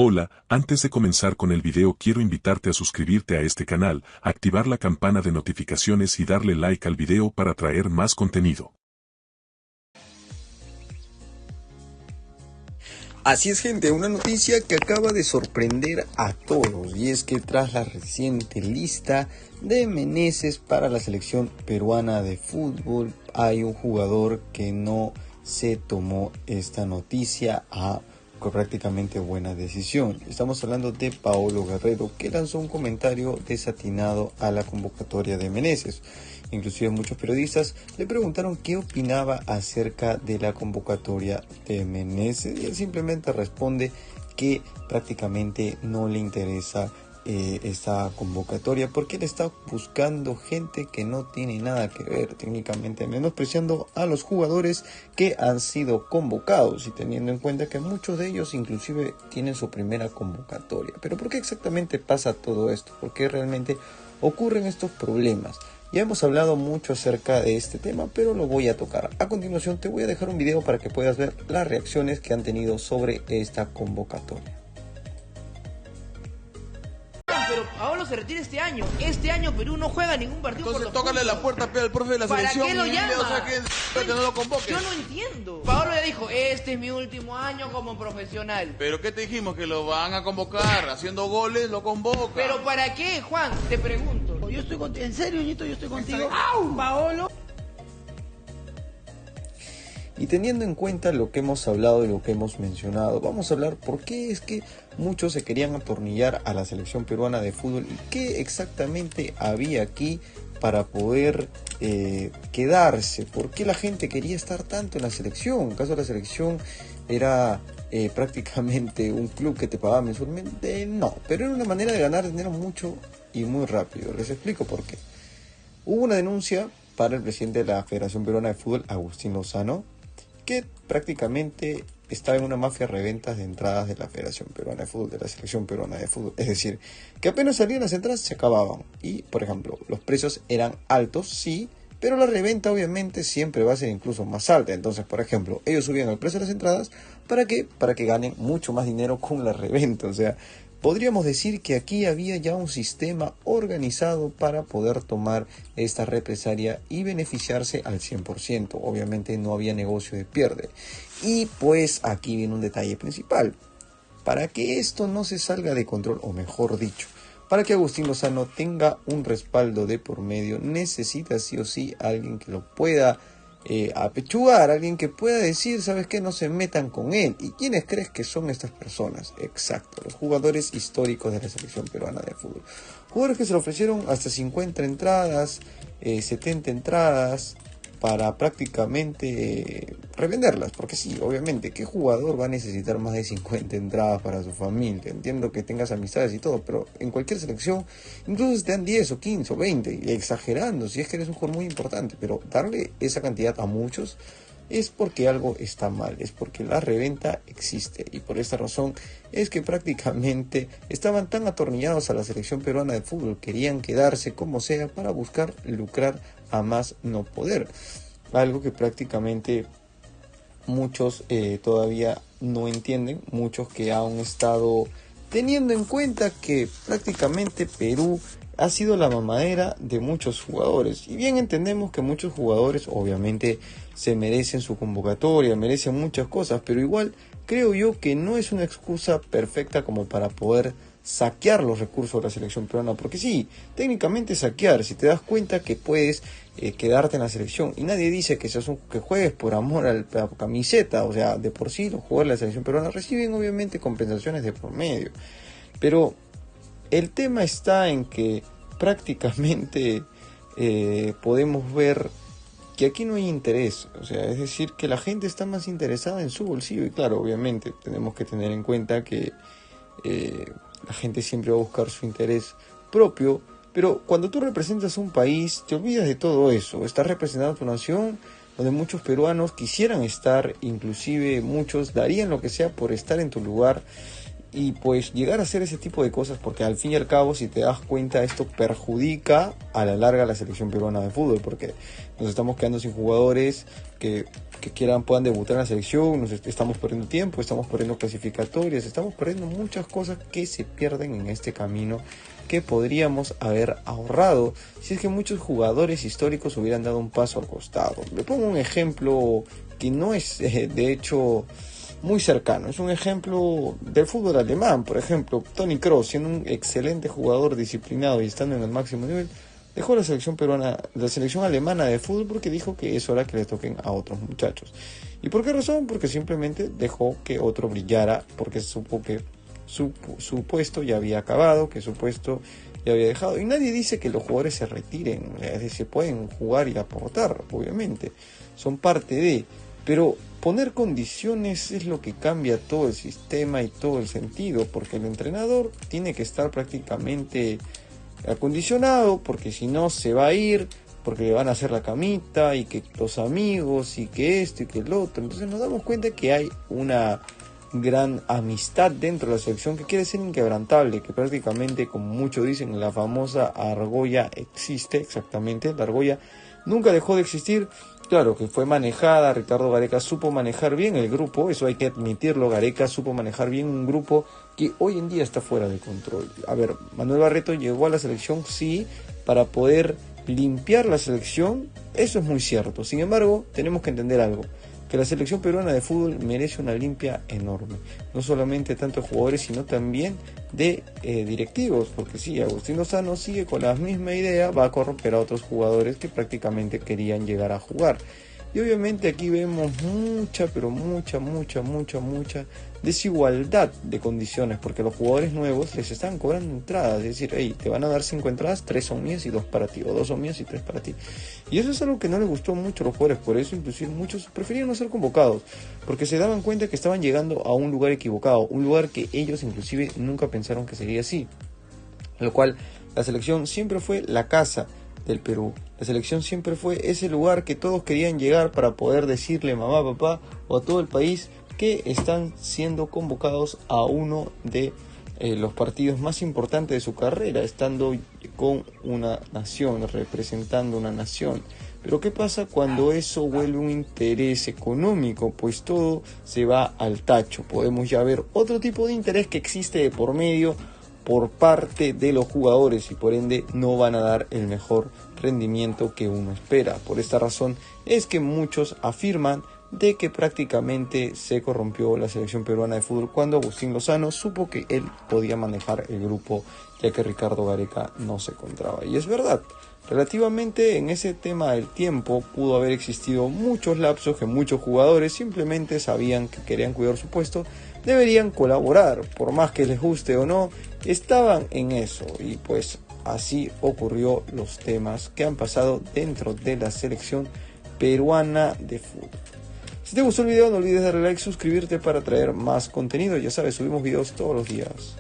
Hola, antes de comenzar con el video quiero invitarte a suscribirte a este canal, activar la campana de notificaciones y darle like al video para traer más contenido. Así es, gente, una noticia que acaba de sorprender a todos, y es que tras la reciente lista de Meneses para la selección peruana de fútbol, hay un jugador que no se tomó esta noticia con prácticamente buena decisión. Estamos hablando de Paolo Guerrero, que lanzó un comentario desatinado a la convocatoria de Meneses. Inclusive muchos periodistas le preguntaron qué opinaba acerca de la convocatoria de Meneses, y él simplemente responde que prácticamente no le interesa esta convocatoria porque él está buscando gente que no tiene nada que ver, técnicamente menospreciando a los jugadores que han sido convocados y teniendo en cuenta que muchos de ellos inclusive tienen su primera convocatoria. Pero ¿por qué exactamente pasa todo esto? ¿Por qué realmente ocurren estos problemas? Ya hemos hablado mucho acerca de este tema, pero lo voy a tocar. A continuación te voy a dejar un video para que puedas ver las reacciones que han tenido sobre esta convocatoria. Pero Paolo se retira este año. Este año Perú no juega ningún partido. Entonces tócale la puerta al profe de la selección. ¿Para qué lo y dile, llama? o sea, que no lo convoque. Yo no entiendo. Paolo ya dijo, este es mi último año como profesional. ¿Pero qué te dijimos? Que lo van a convocar. Haciendo goles, lo convoca. ¿Pero para qué, Juan? Te pregunto. Yo estoy contigo. En serio, Ñito, yo estoy contigo. ¡Au! Paolo. Y teniendo en cuenta lo que hemos hablado y lo que hemos mencionado, vamos a hablar por qué es que muchos se querían atornillar a la selección peruana de fútbol y qué exactamente había aquí para poder quedarse. ¿Por qué la gente quería estar tanto en la selección? ¿Acaso la selección era prácticamente un club que te pagaba mensualmente? No, pero era una manera de ganar dinero mucho y muy rápido. Les explico por qué. Hubo una denuncia para el presidente de la Federación Peruana de Fútbol, Agustín Lozano, que prácticamente estaba en una mafia de reventas de entradas de la Federación Peruana de Fútbol, de la Selección Peruana de Fútbol. Es decir, que apenas salían las entradas se acababan. Y, por ejemplo, los precios eran altos, sí, pero la reventa obviamente siempre va a ser incluso más alta. Entonces, por ejemplo, ellos subían el precio de las entradas, ¿para qué? Para que ganen mucho más dinero con la reventa. O sea, podríamos decir que aquí había ya un sistema organizado para poder tomar esta represalia y beneficiarse al 100%. Obviamente no había negocio de pierde. Y pues aquí viene un detalle principal. Para que esto no se salga de control, o mejor dicho, para que Agustín Lozano tenga un respaldo de por medio, necesita sí o sí alguien que lo pueda apechugar, alguien que pueda decir, ¿sabes qué? No se metan con él. ¿Y quiénes crees que son estas personas? Exacto, los jugadores históricos de la selección peruana de fútbol. Jugadores que se le ofrecieron hasta 50 entradas, 70 entradas, para prácticamente revenderlas, porque sí, obviamente, ¿qué jugador va a necesitar más de 50 entradas para su familia? Entiendo que tengas amistades y todo, pero en cualquier selección, incluso si te dan 10 o 15 o 20, y exagerando, si es que eres un jugador muy importante, pero darle esa cantidad a muchos es porque algo está mal, es porque la reventa existe, y por esta razón es que prácticamente estaban tan atornillados a la selección peruana de fútbol, querían quedarse como sea para buscar lucrar a más no poder, algo que prácticamente muchos todavía no entienden, muchos que han estado teniendo en cuenta que prácticamente Perú ha sido la mamadera de muchos jugadores, y bien entendemos que muchos jugadores obviamente se merecen su convocatoria, merecen muchas cosas, pero igual creo yo que no es una excusa perfecta como para poder saquear los recursos de la selección peruana, porque sí, técnicamente saquear, si te das cuenta que puedes quedarte en la selección, y nadie dice que que juegues por amor a la camiseta, o sea, de por sí los jugadores de la selección peruana reciben obviamente compensaciones de por medio, pero el tema está en que prácticamente podemos ver que aquí no hay interés, o sea, es decir, que la gente está más interesada en su bolsillo, y claro, obviamente tenemos que tener en cuenta que la gente siempre va a buscar su interés propio, pero cuando tú representas un país, te olvidas de todo eso. Estás representando a tu nación, donde muchos peruanos quisieran estar, inclusive muchos darían lo que sea por estar en tu lugar, y pues llegar a hacer ese tipo de cosas, porque al fin y al cabo, si te das cuenta, esto perjudica a la larga a la selección peruana de fútbol, porque nos estamos quedando sin jugadores que puedan debutar en la selección, nos estamos perdiendo tiempo, estamos perdiendo clasificatorias, estamos perdiendo muchas cosas que se pierden en este camino que podríamos haber ahorrado si es que muchos jugadores históricos hubieran dado un paso al costado. Le pongo un ejemplo que no es de hecho muy cercano, es un ejemplo del fútbol alemán. Por ejemplo, Toni Kroos, siendo un excelente jugador disciplinado y estando en el máximo nivel, dejó la selección peruana, la selección alemana de fútbol, porque dijo que es hora que le toquen a otros muchachos. ¿Y por qué razón? Porque simplemente dejó que otro brillara, porque supo que su puesto ya había acabado, que su puesto ya había dejado. Y nadie dice que los jugadores se retiren, es decir, pueden jugar y aportar, obviamente, son parte de, pero poner condiciones es lo que cambia todo el sistema y todo el sentido, porque el entrenador tiene que estar prácticamente acondicionado, porque si no se va a ir, porque le van a hacer la camita, y que los amigos, y que esto y que el otro. Entonces nos damos cuenta que hay una gran amistad dentro de la selección que quiere ser inquebrantable, que prácticamente, como muchos dicen, la famosa argolla existe. Exactamente, la argolla nunca dejó de existir. Claro que fue manejada, Ricardo Gareca supo manejar bien el grupo, eso hay que admitirlo. Gareca supo manejar bien un grupo que hoy en día está fuera de control. A ver, Manuel Barreto llegó a la selección, sí, para poder limpiar la selección, eso es muy cierto. Sin embargo, tenemos que entender algo, que la selección peruana de fútbol merece una limpia enorme, no solamente tanto de jugadores, sino también de directivos, porque si Agustín Lozano sigue con la misma idea, va a corromper a otros jugadores que prácticamente querían llegar a jugar. Y obviamente aquí vemos mucha, pero mucha desigualdad de condiciones, porque los jugadores nuevos les están cobrando entradas, es decir, hey, te van a dar 5 entradas, 3 son mías y 2 para ti, o 2 son mías y 3 para ti. Y eso es algo que no les gustó mucho a los jugadores, por eso inclusive muchos preferían no ser convocados, porque se daban cuenta que estaban llegando a un lugar equivocado, un lugar que ellos inclusive nunca pensaron que sería así. Lo cual, la selección siempre fue la casa del Perú. La selección siempre fue ese lugar que todos querían llegar para poder decirle mamá, papá o a todo el país que están siendo convocados a uno de los partidos más importantes de su carrera, estando con una nación, representando una nación. Pero ¿qué pasa cuando eso vuelve un interés económico? Pues todo se va al tacho. Podemos ya ver otro tipo de interés que existe de por medio por parte de los jugadores, y por ende no van a dar el mejor rendimiento que uno espera. Por esta razón es que muchos afirman de que prácticamente se corrompió la selección peruana de fútbol cuando Agustín Lozano supo que él podía manejar el grupo, ya que Ricardo Gareca no se encontraba. Y es verdad, relativamente en ese tema del tiempo pudo haber existido muchos lapsos que muchos jugadores simplemente sabían que querían cuidar su puesto, deberían colaborar, por más que les guste o no, estaban en eso. Y pues así ocurrió los temas que han pasado dentro de la selección peruana de fútbol. Si te gustó el video, no olvides darle like, suscribirte para traer más contenido. Ya sabes, subimos videos todos los días.